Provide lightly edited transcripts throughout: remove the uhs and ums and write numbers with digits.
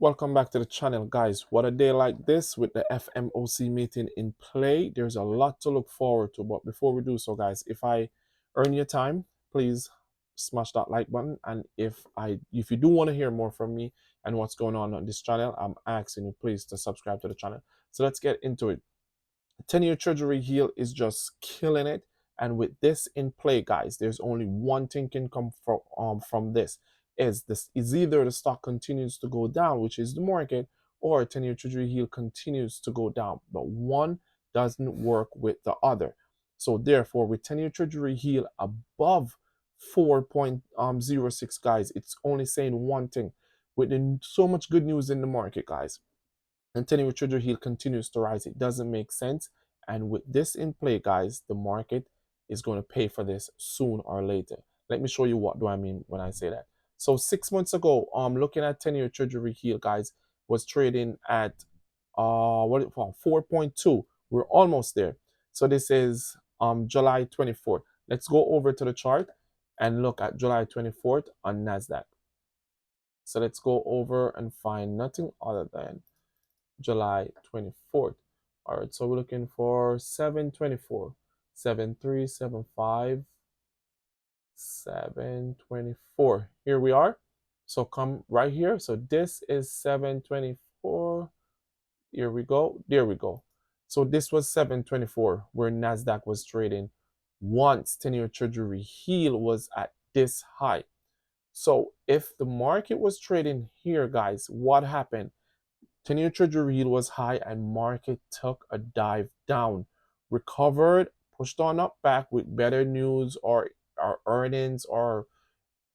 Welcome back to the channel, guys. What a day like this with the FMOC meeting in play. There's a lot to look forward to, but before we do so, guys, if I earn your time, please smash that like button. And if you do want to hear more from me and what's going on this channel, I'm asking you please to subscribe to the channel. So let's get into it. 10-year treasury yield is just killing it, and with this in play, guys, there's only one thing can come from this. Is either the stock continues to go down, which is the market, or 10-year treasury yield continues to go down, but one doesn't work with the other. So therefore, with 10-year treasury yield above 4.06, guys, it's only saying one thing. With so much good news in the market, guys, and 10-year treasury yield continues to rise, it doesn't make sense. And with this in play, guys, the market is going to pay for this soon or later. Let me show you what do I mean when I say that. So 6 months ago, looking at 10-year treasury yield, guys, was trading at 4.2. We're almost there. So this is July 24th. Let's go over to the chart and look at July 24th on Nasdaq. So let's go over and find nothing other than July 24th. All right, so we're looking for 724, 7375, 724. Here we are. So come right here. So this is 724. Here we go. There we go. So this was 724 where Nasdaq was trading once 10-year treasury yield was at this high. So if the market was trading here, guys, what happened? 10-year treasury yield was high and market took a dive down, recovered, pushed on up back with better news or earnings or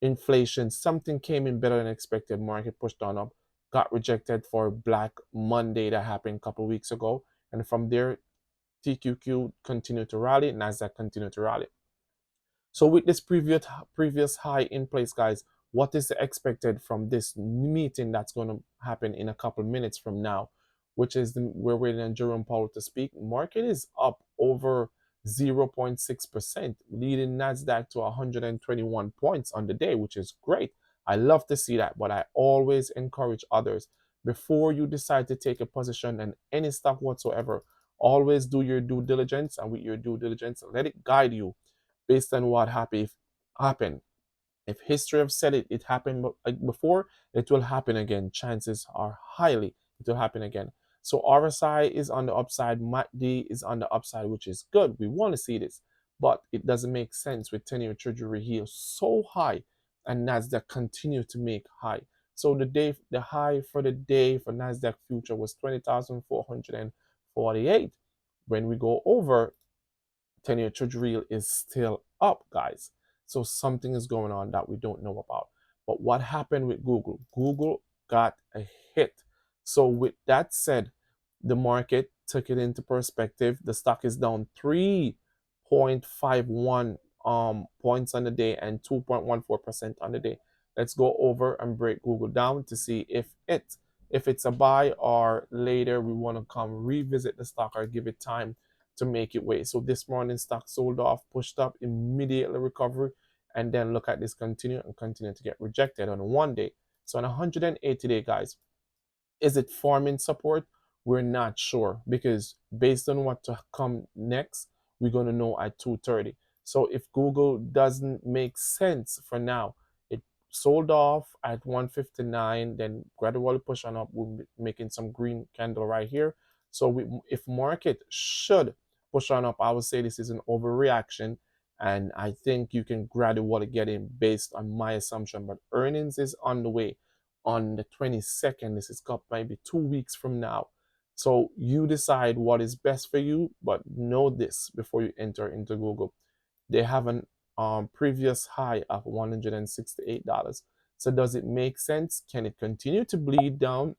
inflation. Something came in better than expected. Market pushed on up, got rejected for Black Monday that happened a couple weeks ago. And from there, TQQ continued to rally, Nasdaq continued to rally. So with this previous high in place, guys, what is expected from this meeting that's going to happen in a couple minutes from now, which is we're waiting on Jerome Powell to speak. Market is up over 0.6%, leading Nasdaq to 121 points on the day, which is great. I love to see that, but I always encourage others before you decide to take a position in any stock whatsoever. Always do your due diligence, and with your due diligence, let it guide you based on what happened. If history have said it happened before, it will happen again. Chances are highly it will happen again. So RSI is on the upside, MACD is on the upside, which is good. We want to see this, but it doesn't make sense with 10-year treasury yield so high and Nasdaq continue to make high. So the high for the day for Nasdaq future was 20,448. When we go over, 10-year treasury yield is still up, guys. So something is going on that we don't know about. But what happened with Google? Google got a hit. So with that said, the market took it into perspective. The stock is down 3.51 points on the day and 2.14% on the day. Let's go over and break Google down to see if it's a buy, or later we want to come revisit the stock or give it time to make it way. So this morning stock sold off, pushed up, immediately recovery, and then look at this continue to get rejected on one day. So on 180 day, guys, is it forming support? We're not sure, because based on what to come next, we're going to know at 2:30. So if Google doesn't make sense for now, it sold off at 159, then gradually push on up. We're making some green candle right here. So if market should push on up, I would say this is an overreaction, and I think you can gradually get in based on my assumption. But earnings is on the way on the 22nd. This is got maybe 2 weeks from now. So you decide what is best for you, but know this before you enter into Google. They have an previous high of $168. So does it make sense? Can it continue to bleed down?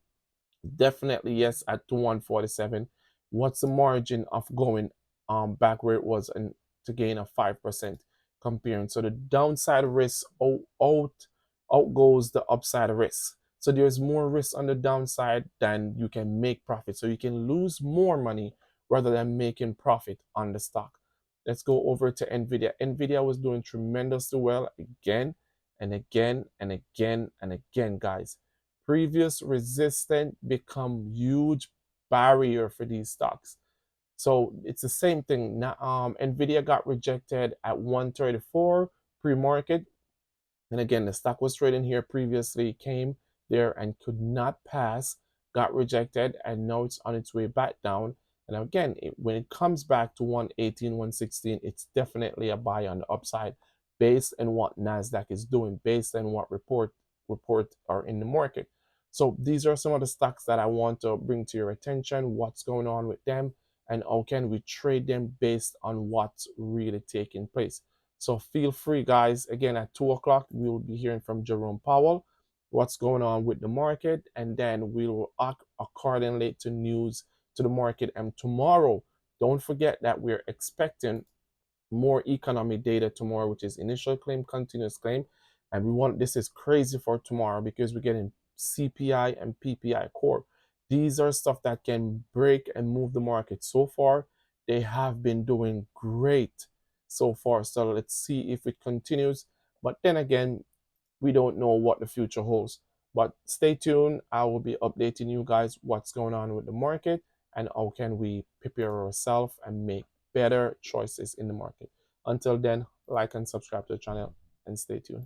Definitely yes, at 147. What's the margin of going back where it was and to gain a 5% comparing? So the downside risk outgoes the upside risk. So there's more risk on the downside than you can make profit. So you can lose more money rather than making profit on the stock. Let's go over to Nvidia. Nvidia was doing tremendously well again and again and again and again, guys. previous resistance become huge barrier for these stocks. So it's the same thing. Now, Nvidia got rejected at 134 pre-market, and again, the stock was trading here previously, came there and could not pass, got rejected, and now it's on its way back down. And again, when it comes back to 118, 116, it's definitely a buy on the upside based on what NASDAQ is doing, based on what report are in the market. So these are some of the stocks that I want to bring to your attention, what's going on with them, and how can we trade them based on what's really taking place. So feel free, guys. Again, at 2 o'clock, we will be hearing from Jerome Powell, what's going on with the market, and then we will act accordingly to news to the market. And tomorrow, don't forget that we're expecting more economic data tomorrow, which is initial claim, continuous claim. And this is crazy for tomorrow because we're getting CPI and PPI core. These are stuff that can break and move the market. So far, they have been doing great so far. So let's see if it continues. But then again, we don't know what the future holds. But stay tuned. I will be updating you guys what's going on with the market and how can we prepare ourselves and make better choices in the market. Until then, like and subscribe to the channel and stay tuned.